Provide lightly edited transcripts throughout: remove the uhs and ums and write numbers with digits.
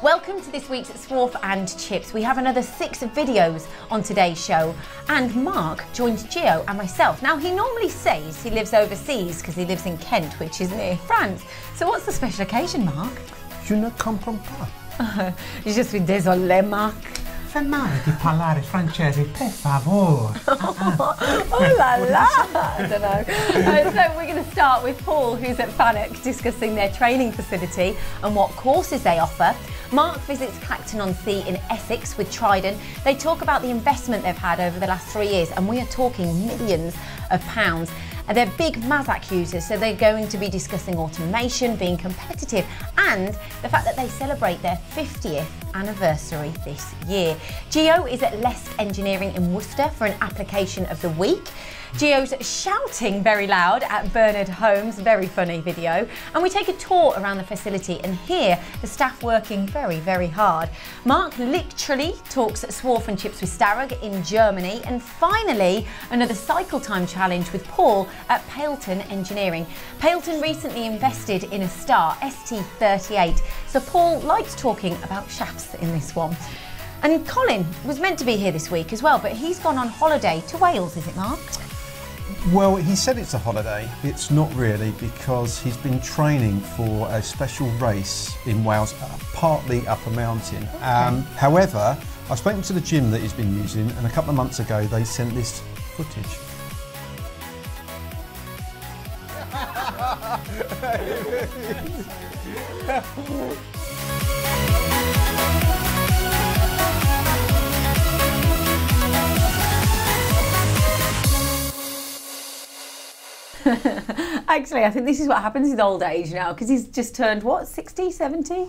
Welcome to this week's Swarf and Chips. We have another 6 videos on today's show, and Mark joined Gio and myself. Now, he normally says he lives overseas because he lives in Kent, which is near France. So what's the special occasion, Mark? Je ne comprends pas. Je suis désolé, Mark. Fai male di parlare francese, per favore. Oh la la! I don't know. So we're going to start with Paul, who's at Fanuc, discussing their training facility and what courses they offer. Mark visits Clacton-on-Sea in Essex with Tridan. They talk about the investment they've had over the last 3 years, and we are talking millions of pounds. And they're big Mazak users, so they're going to be discussing automation, being competitive, and the fact that they celebrate their 50th anniversary this year. Gio is at Lesk Engineering in Worcester for an application of the week. Gio's shouting very loud at Bernard Holmes, very funny video. And we take a tour around the facility and hear the staff working very, very hard. Mark literally talks at Swarf and Chips with Starrag in Germany. And finally, another cycle time challenge with Paul at Pailton Engineering. Pailton recently invested in a Star ST38, so Paul likes talking about shafts in this one. And Colin was meant to be here this week as well, but he's gone on holiday to Wales, is it, Mark? Well, he said it's a holiday. It's not really, because he's been training for a special race in Wales, partly up a mountain. Okay. However, I've spoken to the gym that he's been using, and a couple of months ago they sent this footage. Actually, I think this is what happens with old age now, because he's just turned, what, 60, 70?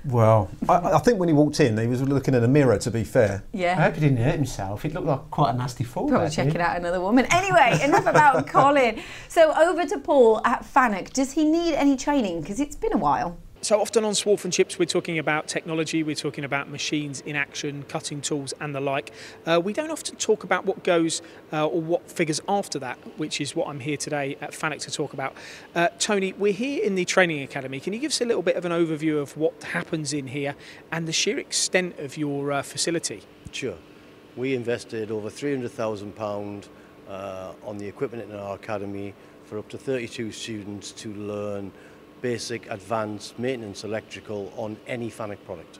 Well, I think when he walked in, he was looking in a mirror, to be fair. Yeah. I hope he didn't hurt himself. It looked like quite a nasty fall. Probably checking out another woman. Anyway, enough about Colin. So over to Paul at Fanuc. Does he need any training? Because it's been a while. So often on Swarf and Chips we're talking about technology, we're talking about machines in action, cutting tools and the like. We don't often talk about what goes or what figures after that, which is what I'm here today at Fanuc to talk about. Tony, we're here in the Training Academy. Can you give us a little bit of an overview of what happens in here and the sheer extent of your facility? Sure. We invested over £300,000 on the equipment in our academy for up to 32 students to learn basic, advanced maintenance electrical on any Fanuc product.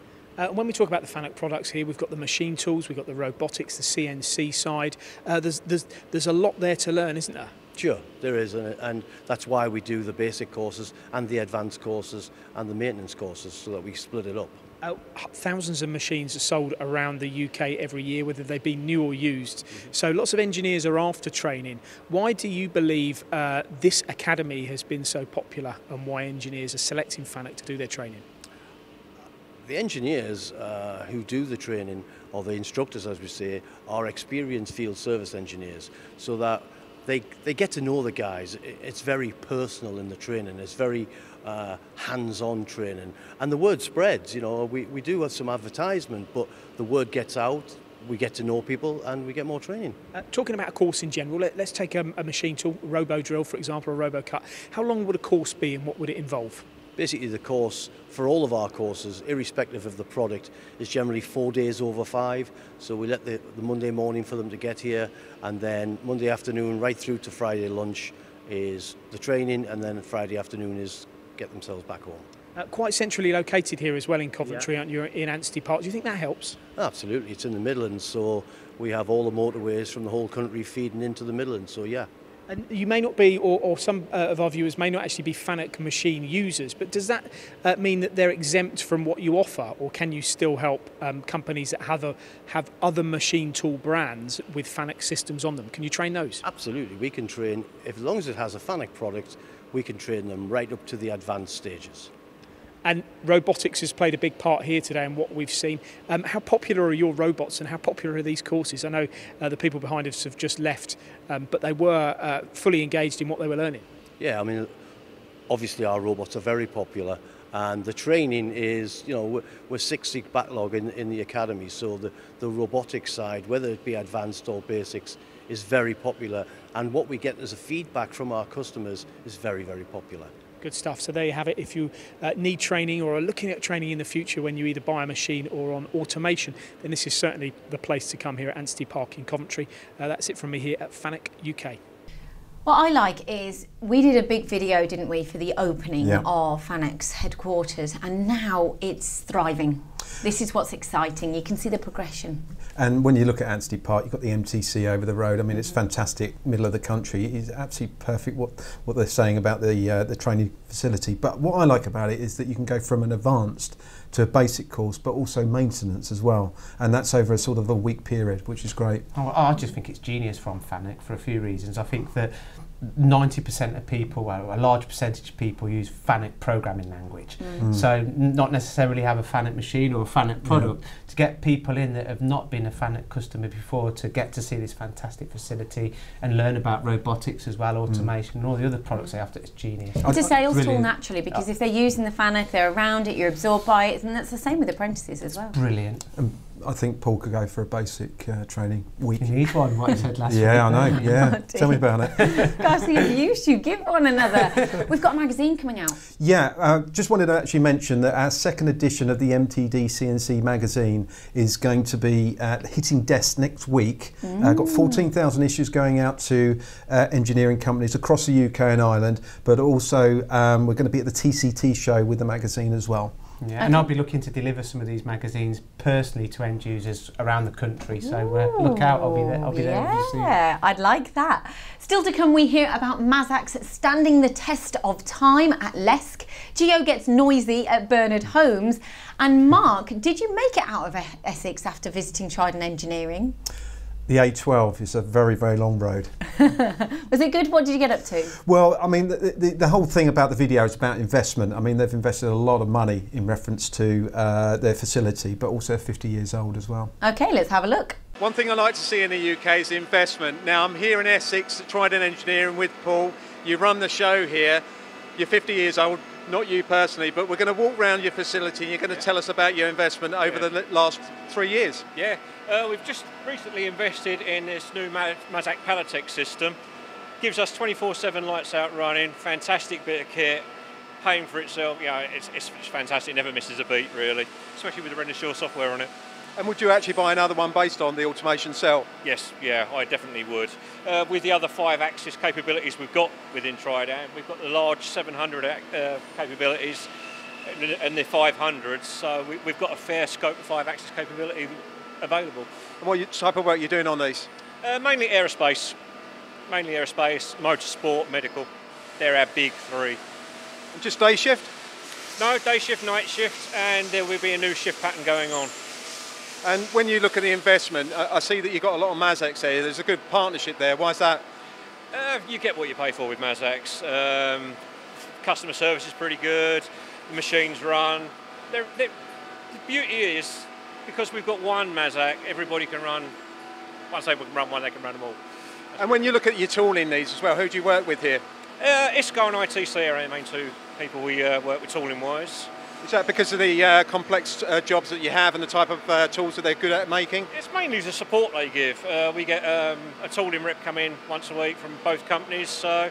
When we talk about the Fanuc products here, we've got the machine tools, we've got the robotics, the CNC side. There's a lot there to learn, isn't there? Sure, there is, and that's why we do the basic courses and the advanced courses and the maintenance courses, so that we split it up. Thousands of machines are sold around the UK every year, whether they be new or used. So lots of engineers are after training. Why do you believe this academy has been so popular, and why engineers are selecting Fanuc to do their training? The engineers who do the training, or the instructors as we say, are experienced field service engineers, so that they get to know the guys. It's very personal in the training. It's very hands-on training, and the word spreads. You know, we do have some advertisement, but the word gets out. We get to know people, and we get more training. Talking about a course in general, let's take a machine tool, a robo drill, for example, a robo cut. How long would a course be, and what would it involve? Basically, the course for all of our courses, irrespective of the product, is generally 4 days over 5. So we let the Monday morning for them to get here, and then Monday afternoon right through to Friday lunch is the training, and then Friday afternoon is get themselves back home. Quite centrally located here as well in Coventry, aren't you, in Anstey Park? Do you think that helps? Absolutely, it's in the Midlands, so we have all the motorways from the whole country feeding into the Midlands, so yeah. And you may not be, or some of our viewers may not actually be Fanuc machine users, but does that mean that they're exempt from what you offer, or can you still help companies that have other machine tool brands with Fanuc systems on them? Can you train those? Absolutely, we can train, as long as it has a Fanuc product, we can train them right up to the advanced stages. And robotics has played a big part here today in what we've seen. How popular are your robots, and how popular are these courses? I know the people behind us have just left, but they were fully engaged in what they were learning. Yeah, I mean, obviously our robots are very popular, and the training is, you know, we're 6-week backlog in the academy, so the robotics side, whether it be advanced or basics, is very popular, and what we get as a feedback from our customers is very, very popular. Good stuff. So there you have it. If you need training or are looking at training in the future when you either buy a machine or on automation, then this is certainly the place to come here at Anstey Park in Coventry. That's it from me here at Fanuc UK. What I like is we did a big video, didn't we, for the opening of Fanuc's headquarters, and now it's thriving. This is what's exciting. You can see the progression. And when you look at Anstey Park, you've got the MTC over the road. I mean, it's fantastic, middle of the country. It's absolutely perfect what they're saying about the training facility. But what I like about it is that you can go from an advanced to a basic course, but also maintenance as well. And that's over a sort of a week period, which is great. Oh, I just think it's genius from Fanuc for a few reasons. I think that 90% of people, well, a large percentage of people use Fanuc programming language. So not necessarily have a Fanuc machine or a Fanuc product. To get people in that have not been a Fanuc customer before to get to see this fantastic facility and learn about robotics as well, automation and all the other products they have, it's genius. It's a sales tool naturally, because if they're using the Fanuc, they're around it, you're absorbed by it, and that's the same with apprentices as well. Brilliant. I think Paul could go for a basic training week. You need one, what he said last week. Yeah, I know, yeah. Tell me about it. Gosh, the abuse you give one another. We've got a magazine coming out. Yeah, just wanted to actually mention that our second edition of the MTDCNC magazine is going to be hitting desks next week. Got 14,000 issues going out to engineering companies across the UK and Ireland, but also we're going to be at the TCT show with the magazine as well. Yeah, okay. And I'll be looking to deliver some of these magazines personally to end users around the country. So look out, I'll be there. I'll be there. Yeah, I'd like that. Still to come, we hear about Mazaks standing the test of time at Lesk. Geo gets noisy at Bernard Holmes. And Mark, did you make it out of Essex after visiting Tridan Engineering? The A12 is a very, very long road. Was it good? What did you get up to? Well, I mean, the whole thing about the video is about investment. I mean, they've invested a lot of money in reference to their facility, but also 50 years old as well. OK, let's have a look. One thing I like to see in the UK is investment. Now, I'm here in Essex at Tridan Engineering with Paul. You run the show here. You're 50 years old, not you personally, but we're going to walk around your facility and you're going to tell us about your investment over the last 3 years. Yeah, we've just recently invested in this new Mazak Palatech system. Gives us 24/7 lights out running, fantastic bit of kit, paying for itself. You know, it's fantastic, never misses a beat really, especially with the Renishaw software on it. And would you actually buy another one based on the automation cell? Yes, yeah, I definitely would. With the other 5-axis capabilities we've got within Tridan, we've got the large 700 capabilities and the 500s, so we've got a fair scope of 5-axis capability available. And what type of work are you doing on these? Mainly aerospace, motorsport, medical. They're our big three. And just day shift? No, day shift, night shift, and there will be a new shift pattern going on. And when you look at the investment, I see that you've got a lot of Mazaks there. There's a good partnership there. Why is that? You get what you pay for with Mazaks. Customer service is pretty good. The machines run. The beauty is, because we've got one Mazak, everybody can run. Once they can run one, they can run them all. And when you look at your tooling needs as well, who do you work with here? ISCO and ITC are our main two people we work with tooling-wise. Is that because of the complex jobs that you have and the type of tools that they're good at making? It's mainly the support they give. We get a tooling rep come in once a week from both companies, so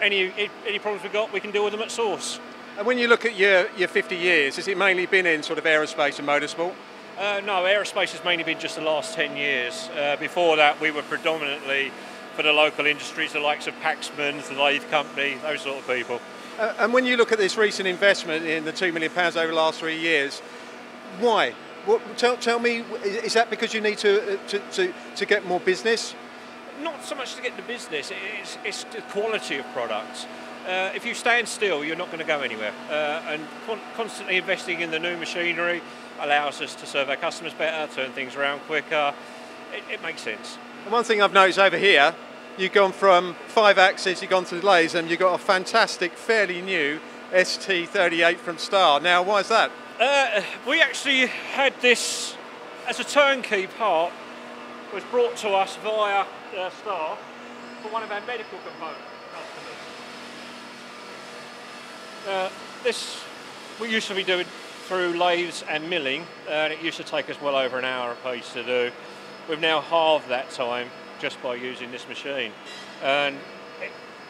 any problems we've got, we can deal with them at source. And when you look at your 50 years, has it mainly been in sort of aerospace and motorsport? No, aerospace has mainly been just the last 10 years. Before that, we were predominantly for the local industries, the likes of Paxman's, the Lathe Company, those sort of people. And when you look at this recent investment in the £2 million over the last 3 years, why? Tell me, is that because you need to get more business? Not so much to get the business, it's the quality of products. If you stand still, you're not going to go anywhere. And constantly investing in the new machinery allows us to serve our customers better, turn things around quicker. It makes sense. And one thing I've noticed over here, you've gone from 5-axis, you've gone to lathes, and you've got a fantastic, fairly new ST38 from Starr. Now, why is that? We actually had this as a turnkey part. It was brought to us via Starr for one of our medical component customers. This we used to be doing through lathes and milling, and it used to take us well over an hour a piece to do. We've now halved that time just by using this machine. And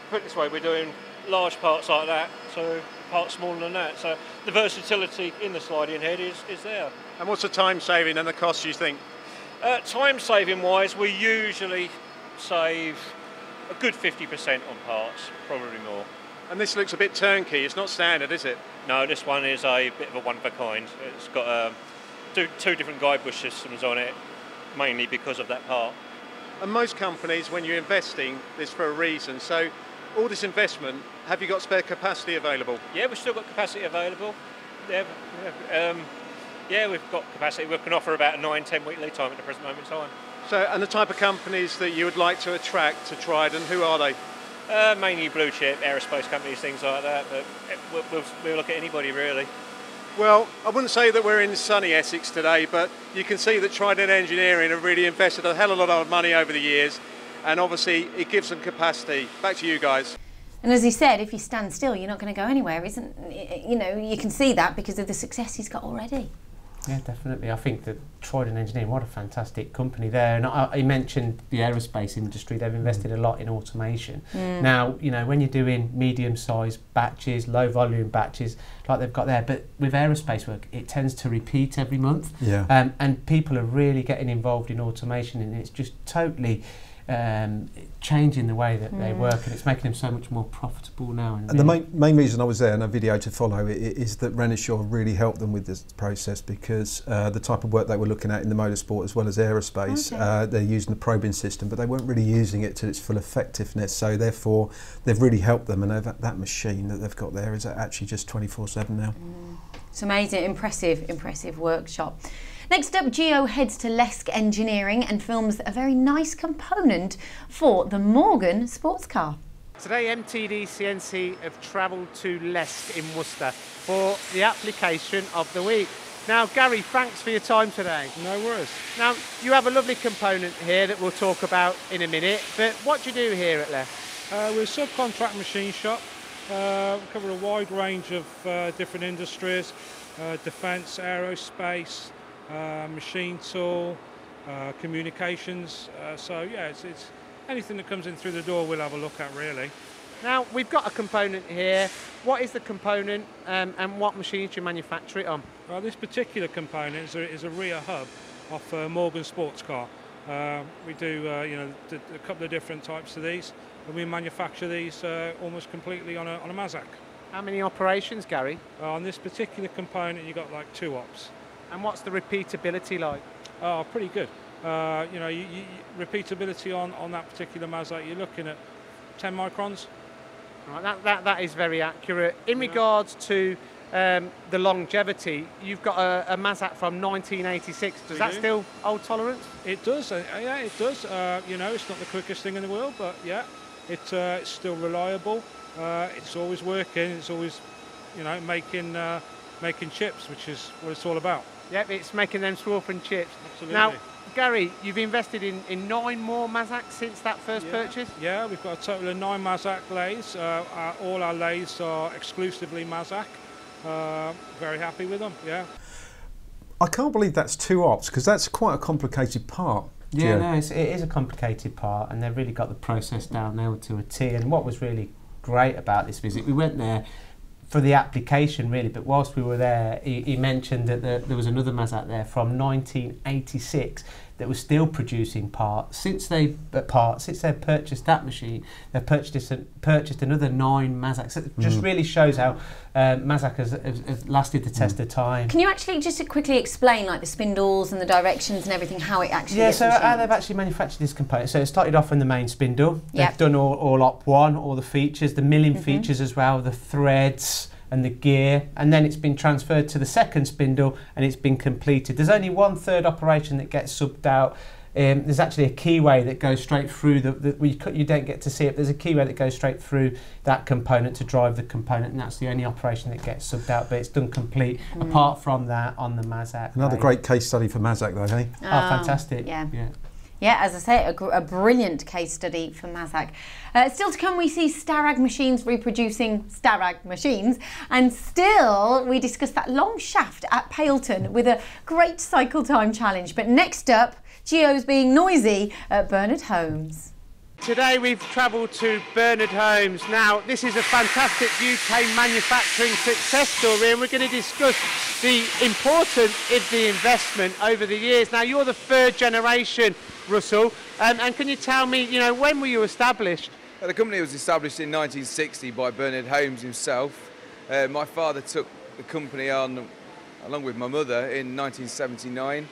put it this way, we're doing large parts like that to parts smaller than that. So the versatility in the sliding head is there. And what's the time saving and the cost, you think? Time saving wise, we usually save a good 50% on parts, probably more. And this looks a bit turnkey, it's not standard, is it? No, this one is a bit of a one of a kind. It's got two different guide bush systems on it, mainly because of that part. And most companies, when you're investing, it's for a reason. So all this investment, have you got spare capacity available? Yeah, we've still got capacity available. Yeah, we've got capacity. We can offer about a 9-10 week lead time at the present moment in time. So, and the type of companies that you would like to attract to Tridan, who are they? Mainly blue chip, aerospace companies, things like that, but we'll look at anybody really. Well, I wouldn't say that we're in sunny Essex today, but you can see that Tridan Engineering have really invested a hell of a lot of money over the years, and obviously it gives them capacity. Back to you guys. And as he said, if you stand still, you're not going to go anywhere, isn't? You know, you can see that because of the success he's got already. Yeah, definitely. I think that Tridan Engineering, what a fantastic company there. And I mentioned the aerospace industry, they've invested a lot in automation. Now, you know, when you're doing medium-sized batches, low-volume batches, like they've got there, but with aerospace work, it tends to repeat every month. Yeah. And people are really getting involved in automation, and it's just totally changing the way that they work, and it's making them so much more profitable now. And the main reason I was there, and a video to follow, is that Renishaw really helped them with this process, because the type of work they were looking at in the motorsport as well as aerospace, they're using the probing system, but they weren't really using it to its full effectiveness. So therefore, they've really helped them, and that machine that they've got there is actually just 24/7 now. It's amazing, impressive workshop. Next up, Gio heads to Lesk Engineering and films a very nice component for the Morgan sports car. Today MTDCNC have travelled to Lesk in Worcester for the application of the week. Now Gary, thanks for your time today. No worries. Now you have a lovely component here that we'll talk about in a minute, but what do you do here at Lesk? We're a subcontract machine shop. We cover a wide range of different industries, defence, aerospace, machine tool, communications. So yeah, it's anything that comes in through the door we'll have a look at really. Now we've got a component here. What is the component and what machines do you manufacture it on? Well, this particular component is a rear hub off a Morgan sports car. We do you know, a couple of different types of these, and we manufacture these almost completely on a Mazak. How many operations, Gary? On this particular component you've got like 2 ops. And what's the repeatability like? Oh, pretty good. You know, repeatability on that particular Mazak, you're looking at 10 microns. Right, that is very accurate. In regards to the longevity, you've got a Mazak from 1986. Does that still hold tolerance? It does. Yeah, it does. You know, it's not the quickest thing in the world, but yeah, it's still reliable. It's always working. It's always, you know, making chips, which is what it's all about. Yep, it's making them Swarf and Chips. Absolutely. Now, Gary, you've invested in 9 more Mazaks since that first purchase? Yeah, we've got a total of 9 Mazak lathes. All our lathes are exclusively Mazak. Very happy with them, yeah. I can't believe that's 2 ops, because that's quite a complicated part. Yeah, no, it is a complicated part, and they've really got the process down now to a T. And what was really great about this visit, we went there for the application really, but whilst we were there, he mentioned that there was another Mazak there from 1986 that was still producing parts. Since they purchased that machine, they've purchased another 9 Mazaks. It just really shows how Mazak has lasted the test of time. Can you actually just quickly explain like the spindles and the directions and everything, how it actually gets so how machined? they've actually manufactured this component. So it started off in the main spindle. They've done all op 1, all the features, the milling features as well, the threads and the gear, and then it's been transferred to the second spindle and it's been completed. There's only 1/3 operation that gets subbed out. There's actually a keyway that goes straight through you don't get to see it. There's a keyway that goes straight through that component to drive the component, and that's the only operation that gets subbed out, but it's done complete apart from that on the Mazak. Another great case study for Mazak though, hey? Oh, fantastic. Yeah, as I say, a brilliant case study for Mazak. Still to come, we see Starrag machines reproducing Starrag machines, and still we discuss that long shaft at Pailton with a great cycle time challenge. But next up, Gio's being noisy at Bernard Holmes. Today we've travelled to Bernard Holmes. Now this is a fantastic UK manufacturing success story, and we're going to discuss the importance of the investment over the years. Now you're the third generation, Russell, and can you tell me, when were you established? The company was established in 1960 by Bernard Holmes himself. My father took the company on along with my mother in 1979,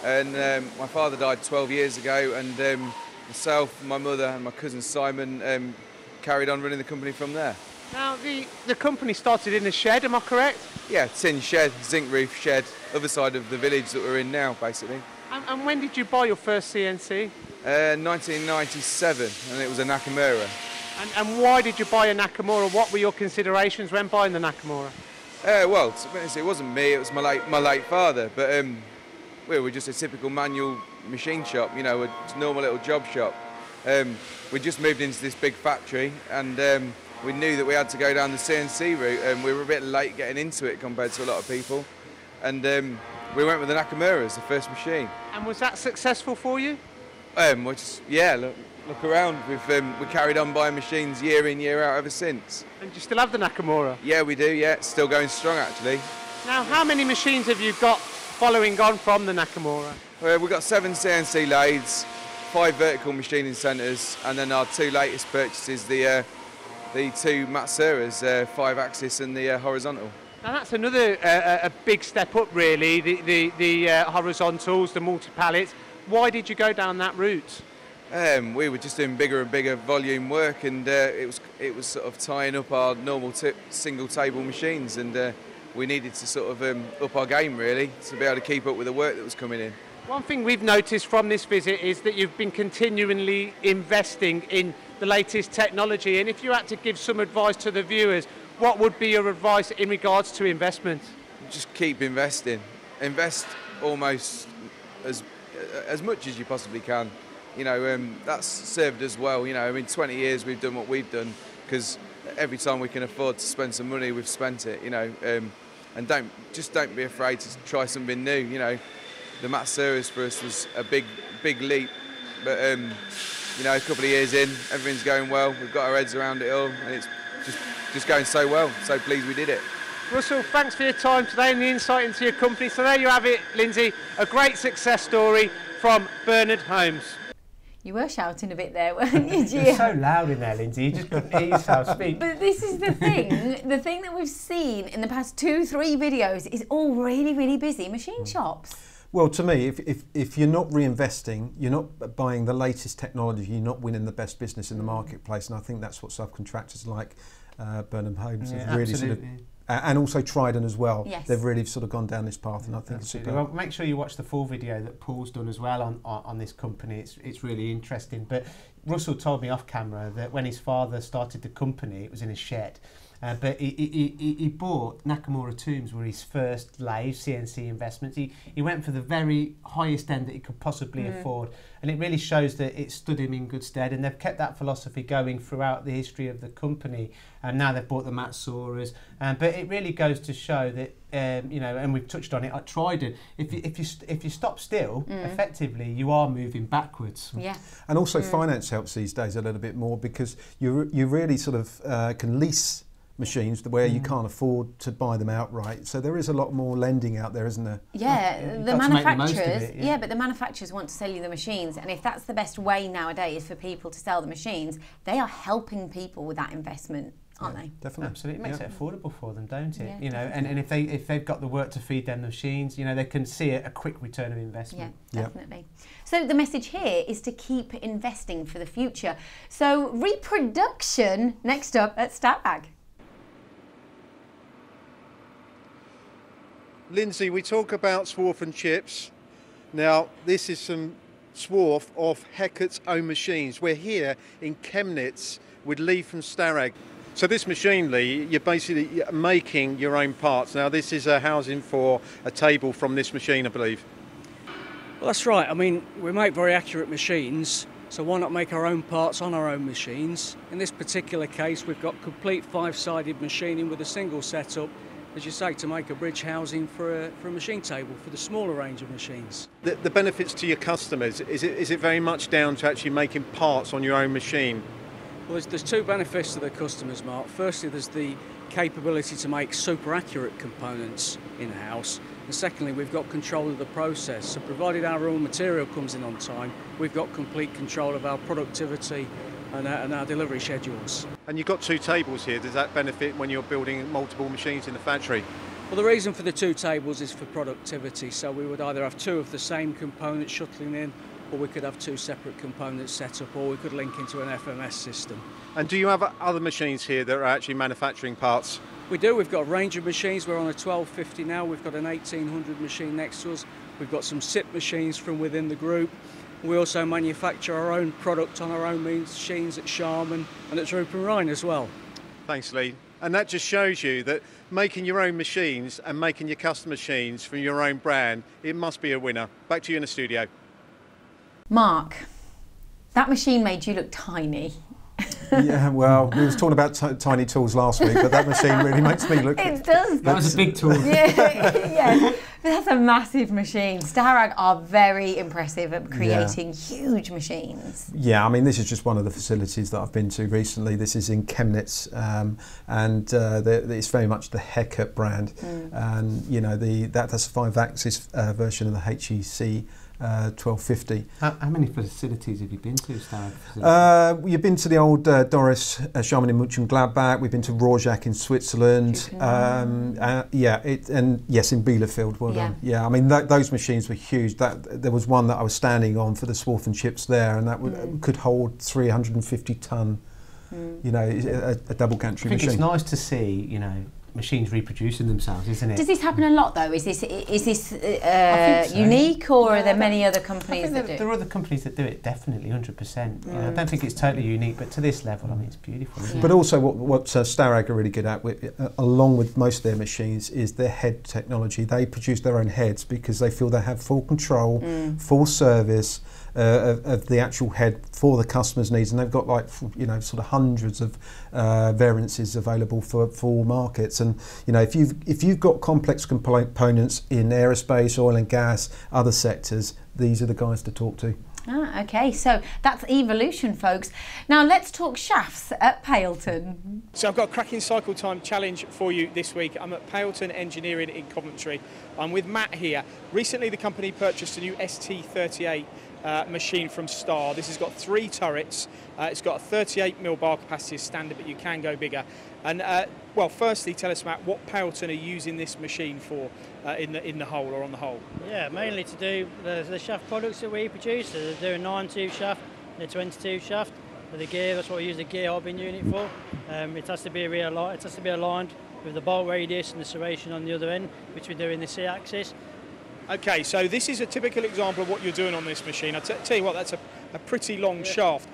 and my father died 12 years ago, and myself, my mother and my cousin Simon carried on running the company from there. Now the company started in a shed, am I correct? Yeah, tin shed, zinc roof shed, other side of the village that we're in now basically. And when did you buy your first CNC? 1997, and it was a Nakamura. And why did you buy a Nakamura? What were your considerations when buying the Nakamura? Well, to be honest, it wasn't me, it was my late father, but we were just a typical manual machine shop, a normal little job shop. We just moved into this big factory, and we knew that we had to go down the CNC route, and we were a bit late getting into it compared to a lot of people, and we went with the Nakamura as the first machine. And was that successful for you? Look around. We carried on buying machines year in, year out ever since. And do you still have the Nakamura? Yeah, we do. Yeah, it's still going strong actually. Now, how many machines have you got following on from the Nakamura? We've got 7 CNC lathes, 5 vertical machining centres, and then our 2 latest purchases, the 2 Matsuras, 5-axis and the horizontal. Now that's another a big step up, really. The horizontals, the multi-pallets. Why did you go down that route? We were just doing bigger and bigger volume work, and it was sort of tying up our normal single table machines, and we needed to sort of up our game really to be able to keep up with the work that was coming in. One thing we've noticed from this visit is that you've been continually investing in the latest technology, and if you had to give some advice to the viewers, what would be your advice in regards to investment? Just keep investing. Invest almost as much as you possibly can. That's served us well. 20 years we've done what we've done because every time we can afford to spend some money, we've spent it. And don't be afraid to try something new. The Matsuras for us was a big leap, but a couple of years in, everything's going well. We've got our heads around it all, and it's just going so well. So pleased we did it. Russell, thanks for your time today and the insight into your company. So there you have it, Lindsay, a great success story from Bernard Holmes. You were shouting a bit there, weren't you, Gio? You're so loud in there, Lindsay. You just couldn't hear yourself speak. But this is the thing. The thing that we've seen in the past 2-3 videos is all really, really busy machine shops. Well, to me, if you're not reinvesting, you're not buying the latest technology, you're not winning the best business in the marketplace. And I think that's what subcontractors like Bernard Holmes have really sort of... And also Tridan as well. Yes. They've really sort of gone down this path, and I think it's well, make sure you watch the full video that Paul's done as well on this company. It's really interesting. But Russell told me off camera that when his father started the company, it was in a shed. But he bought Nakamura Toombs were his first lathe CNC investments. He went for the very highest end that he could possibly afford, and it really shows that it stood him in good stead. And they've kept that philosophy going throughout the history of the company. And now they've bought the Matsuras. But it really goes to show that and we've touched on it at Tridan. If you stop still, effectively you are moving backwards. Yeah. And also finance helps these days a little bit more because you really sort of can lease machines where you can't afford to buy them outright. So there is a lot more lending out there, isn't there? Yeah, the manufacturers. But the manufacturers want to sell you the machines, and if that's the best way nowadays for people to sell the machines, they are helping people with that investment, aren't they? Definitely. Absolutely. It makes it affordable for them, don't it? Yeah, and if they've got the work to feed them machines, they can see a quick return of investment. Yeah, definitely. So the message here is to keep investing for the future. So reproduction next up at Starrag. Lindsay, we talk about Swarf and Chips. Now, this is some Swarf of Heckert's own machines. We're here in Chemnitz with Lee from Starrag. So this machine, Lee, you're basically making your own parts. Now, this is a housing for a table from this machine, I believe. Well, that's right. I mean, we make very accurate machines, so why not make our own parts on our own machines? In this particular case, we've got complete 5-sided machining with a single setup, as you say, to make a bridge housing for a machine table for the smaller range of machines. The benefits to your customers, is it very much down to actually making parts on your own machine? Well, there's two benefits to the customers, Mark. Firstly, there's the capability to make super accurate components in-house. And secondly, we've got control of the process. So provided our raw material comes in on time, we've got complete control of our productivity and our delivery schedules. And you've got two tables here. Does that benefit when you're building multiple machines in the factory? Well, the reason for the two tables is for productivity. So we would either have two of the same components shuttling in, or we could have two separate components set up, or we could link into an FMS system. And do you have other machines here that are actually manufacturing parts? We do. We've got a range of machines. We're on a 1250 now. We've got an 1800 machine next to us. We've got some SIP machines from within the group. We also manufacture our own product on our own machines at Sharman and at Droop and Rhine as well. Thanks, Lee. And that just shows you that making your own machines and making your custom machines from your own brand, it must be a winner. Back to you in the studio. Mark, that machine made you look tiny. Yeah, well, we was talking about tiny tools last week, but that machine really makes me look... It does. That was a big tool. Yeah, but that's a massive machine. Starrag are very impressive at creating huge machines. Yeah, I mean, this is just one of the facilities that I've been to recently. This is in Chemnitz, and it's very much the Heckert brand. And, you know, that's a 5-axis version of the HEC 1250. How many facilities have you been to, Starrag? We've been to the old Doris Sharman in Mönchengladbach. We've been to Rorschach in Switzerland. And yes, in Bielefeld. Well done. Yeah, I mean those machines were huge. There was one that I was standing on for the Swarf and Chips there, and that could hold 350 ton. You know, a double gantry machine. I think it's nice to see, you know, machines reproducing themselves, isn't it? Does this happen a lot though? Is this so. unique, or are there many other companies that do it? There are other companies that do it, definitely, 100%. You know, I don't think it's totally unique, but to this level, I mean, it's beautiful. Isn't it? But also, what Starrag are really good at, along with most of their machines, is their head technology. They produce their own heads because they feel they have full control, full service of the actual head for the customer's needs, and they've got, like, you know, sort of hundreds of variances available for all markets. And you know, if you've got complex components in aerospace, oil and gas, other sectors, these are the guys to talk to. Ah, okay, so that's evolution, folks. Now let's talk shafts at Pailton. So I've got a cracking cycle time challenge for you this week. I'm at Pailton Engineering in Coventry. I'm with Matt here. Recently the company purchased a new ST38 machine from Star. This has got 3 turrets. It's got a 38mm bar capacity as standard, but you can go bigger. And well, firstly, tell us, Matt, what Pailton are using this machine for in the hull or on the hull? Yeah, mainly to do the shaft products that we produce. So they're doing 9-tooth shaft, the 22 shaft. For the gear, that's what we use the gear hobbing unit for. It has to be aligned with the bolt radius and the serration on the other end, which we do in the C-axis. Okay, so this is a typical example of what you're doing on this machine. I'll tell you what, that's a pretty long shaft.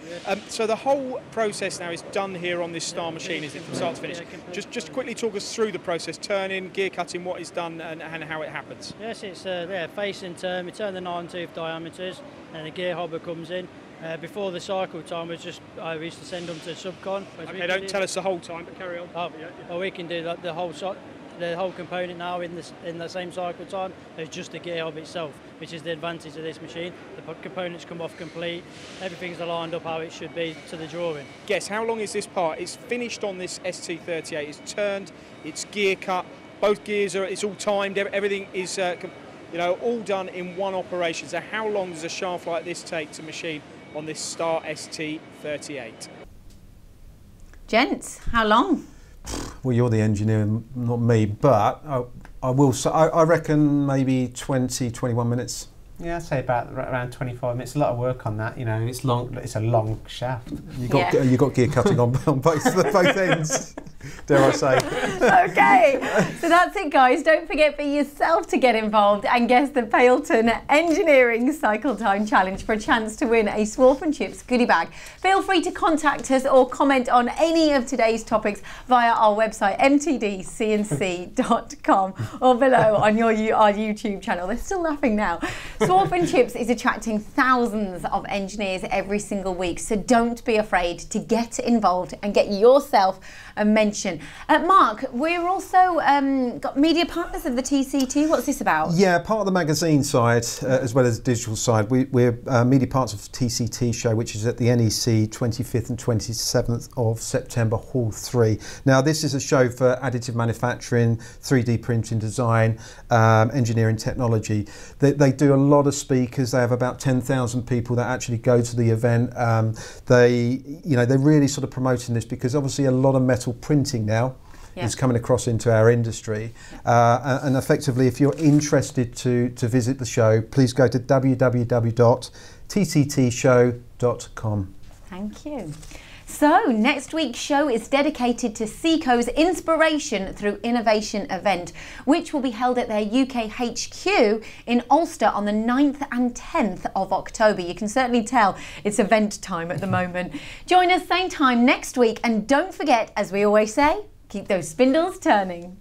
So the whole process now is done here on this Star machine, is it, from start to finish? Just quickly talk us through the process, turning, gear cutting, what is done and how it happens. Yes, it's face and turn. We turn the 9-tooth diameters and the gear hobber comes in. Before the cycle time, we used to send them to subcon. Okay, don't tell us the whole time, but carry on. Well, we can do the whole component now in the same cycle time as just the gear hob itself, which is the advantage of this machine. The components come off complete, everything's aligned up how it should be to the drawing. Guess how long is this part? It's finished on this ST38. It's turned, it's gear cut, both gears it's all timed. Everything is all done in one operation. So how long does a shaft like this take to machine on this Star ST38? Gents, how long? Well, you're the engineer, not me, but I will say, I reckon maybe 20-21 minutes. Yeah, I'd say about around 25 minutes. A lot of work on that. You know, it's long. It's a long shaft. You got gear cutting on both ends. Dare I say? Okay, so that's it, guys. Don't forget for yourself to get involved and guess the Pailton Engineering Cycle Time Challenge for a chance to win a Swarf and Chips goodie bag. Feel free to contact us or comment on any of today's topics via our website mtdcnc.com or below on our YouTube channel. They're still laughing now. Swarf and Chips is attracting thousands of engineers every single week, so don't be afraid to get involved and get yourself a menu mention. Mark, we're also got media partners of the TCT. What's this about? Yeah, part of the magazine side as well as the digital side. We're media partners of the TCT show, which is at the NEC 25th and 27th of September, Hall 3. Now, this is a show for additive manufacturing, 3D printing design, engineering technology. They do a lot of speakers. They have about 10,000 people that actually go to the event. They're really sort of promoting this because obviously a lot of metal printing now is coming across into our industry. And effectively, if you're interested to visit the show, please go to www.tctshow.com. Thank you. So, next week's show is dedicated to SECO's Inspiration Through Innovation event, which will be held at their UK HQ in Ulster on the 9th and 10th of October. You can certainly tell it's event time at the moment. Join us same time next week, and don't forget, as we always say, keep those spindles turning.